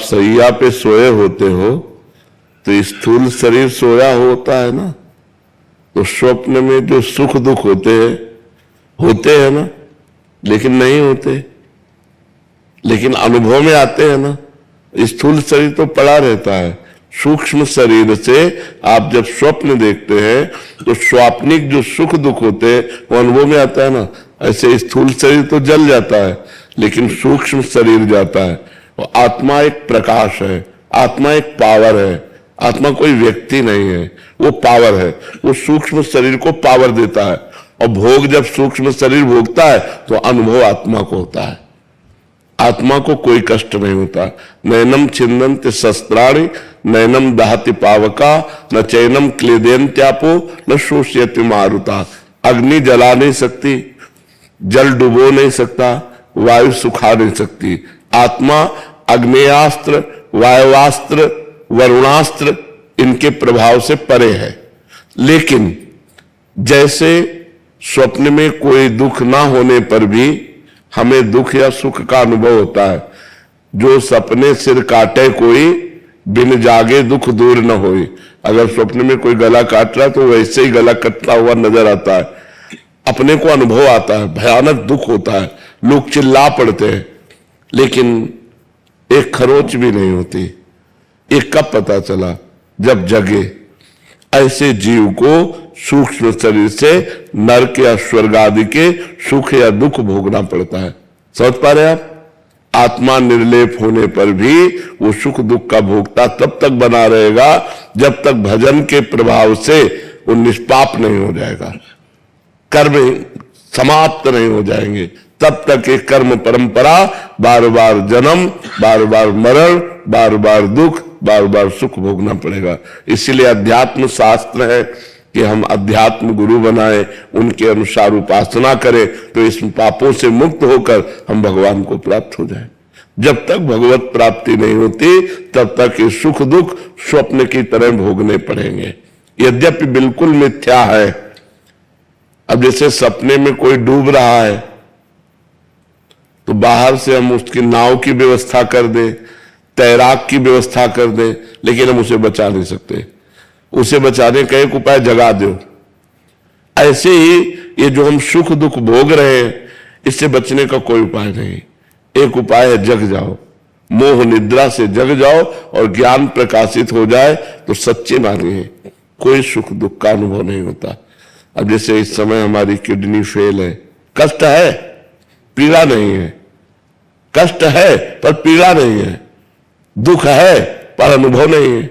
सैया पे सोए होते हो तो स्थूल शरीर सोया होता है ना, तो स्वप्न में जो सुख दुख होते हैं ना, लेकिन नहीं होते, लेकिन अनुभव में आते हैं ना। स्थूल शरीर तो पड़ा रहता है, सूक्ष्म शरीर से आप जब स्वप्न देखते हैं तो स्वाप्निक जो सुख दुख होते हैं वो अनुभव में आता है ना। ऐसे स्थूल शरीर तो जल जाता है, लेकिन सूक्ष्म शरीर जाता है। और आत्मा एक प्रकाश है, आत्मा एक पावर है, आत्मा कोई व्यक्ति नहीं है, वो पावर है। वो सूक्ष्म शरीर को पावर देता है, और भोग जब सूक्ष्म शरीर भोगता है तो अनुभव आत्मा को होता है। आत्मा को कोई कष्ट नहीं होता। नैनम छिन्दन्ति शस्त्राणि नैनम दहति पावका न चैनम क्लेदयन्त्यापो न शोष्यति मारुता। अग्नि जला नहीं सकती, जल डुबो नहीं सकता, वायु सुखा नहीं सकती। आत्मा अग्नेयास्त्र, वायुवास्त्र, वरुणास्त्र इनके प्रभाव से परे है। लेकिन जैसे स्वप्न में कोई दुख ना होने पर भी हमें दुख या सुख का अनुभव होता है। जो सपने सिर काटे कोई, बिन जागे दुख दूर न होई। अगर स्वप्न में कोई गला काट रहा है तो वैसे ही गला कटता हुआ नजर आता है, अपने को अनुभव आता है, भयानक दुख होता है, लोग चिल्ला पड़ते हैं, लेकिन एक खरोच भी नहीं होती। ये कब पता चला? जब जगे। ऐसे जीव को सूक्ष्म शरीर से नरक या स्वर्ग आदि के सुख या दुख भोगना पड़ता है। समझ पा रहे आप? आत्मा निर्लेप होने पर भी वो सुख दुख का भोगता तब तक बना रहेगा जब तक भजन के प्रभाव से वो निष्पाप नहीं हो जाएगा, कर्म समाप्त नहीं हो जाएंगे। तब तक एक कर्म परंपरा, बार बार जन्म, बार बार मरण, बार बार दुख, बार बार सुख भोगना पड़ेगा। इसीलिए अध्यात्म शास्त्र है कि हम अध्यात्म गुरु बनाए, उनके अनुसार उपासना करें तो इस पापों से मुक्त होकर हम भगवान को प्राप्त हो जाएं। जब तक भगवत प्राप्ति नहीं होती तब तक ये सुख दुख स्वप्न की तरह भोगने पड़ेंगे, यद्यपि बिल्कुल मिथ्या है। अब जैसे सपने में कोई डूब रहा है तो बाहर से हम उसकी नाव की व्यवस्था कर दें, तैराक की व्यवस्था कर दें, लेकिन हम उसे बचा नहीं सकते। उसे बचाने का एक उपाय जगा दो। ऐसे ही ये जो हम सुख दुख भोग रहे हैं, इससे बचने का कोई उपाय नहीं। एक उपाय है, जग जाओ, मोह निद्रा से जग जाओ और ज्ञान प्रकाशित हो जाए तो सच्चे मानिए कोई सुख दुख का अनुभव नहीं होता। अब जैसे इस समय हमारी किडनी फेल है, कष्ट है, पीड़ा नहीं है। कष्ट है पर पीड़ा नहीं है, दुख है पर अनुभव नहीं है।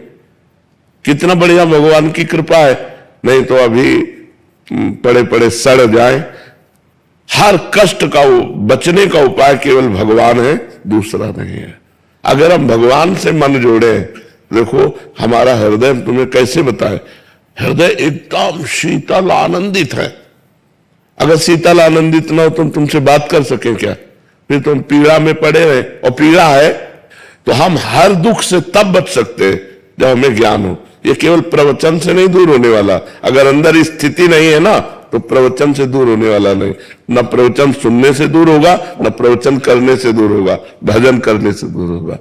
कितना बढ़िया भगवान की कृपा है, नहीं तो अभी पड़े पड़े सड़ जाए। हर कष्ट का बचने का उपाय केवल भगवान है, दूसरा नहीं है। अगर हम भगवान से मन जोड़े, देखो हमारा हृदय तुम्हें कैसे बताए, हृदय एकदम शीतल आनंदित है। अगर शीतल आनंदित ना हो तो तुमसे बात कर सके क्या? फिर तुम पीड़ा में पड़े रहे, और पीड़ा है तो हम हर दुख से तब बच सकते हैं जब हमें ज्ञान हो। ये केवल प्रवचन से नहीं दूर होने वाला। अगर अंदर स्थिति नहीं है ना तो प्रवचन से दूर होने वाला नहीं। न प्रवचन सुनने से दूर होगा, न प्रवचन करने से दूर होगा, भजन करने से दूर होगा।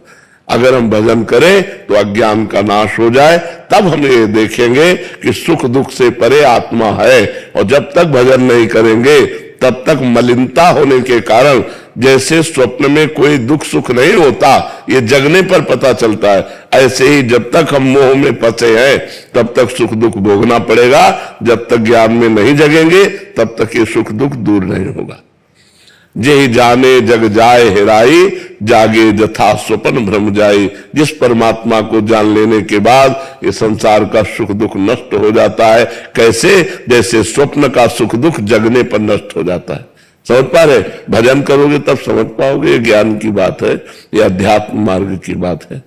अगर हम भजन करें तो अज्ञान का नाश हो जाए, तब हम ये देखेंगे कि सुख दुख से परे आत्मा है। और जब तक भजन नहीं करेंगे तब तक मलिनता होने के कारण जैसे स्वप्न में कोई दुख सुख नहीं होता, ये जगने पर पता चलता है, ऐसे ही जब तक हम मोह में फंसे हैं तब तक सुख दुख भोगना पड़ेगा। जब तक ज्ञान में नहीं जगेंगे तब तक ये सुख दुख दूर नहीं होगा। जेहि जाने जग जाए हेराई, जागे जथा स्वप्न भ्रम जाई। जिस परमात्मा को जान लेने के बाद ये संसार का सुख दुख नष्ट हो जाता है। कैसे? जैसे स्वप्न का सुख दुख जगने पर नष्ट हो जाता है। समझ पा रहे? भजन करोगे तब समझ पाओगे। ये ज्ञान की बात है, ये अध्यात्म मार्ग की बात है।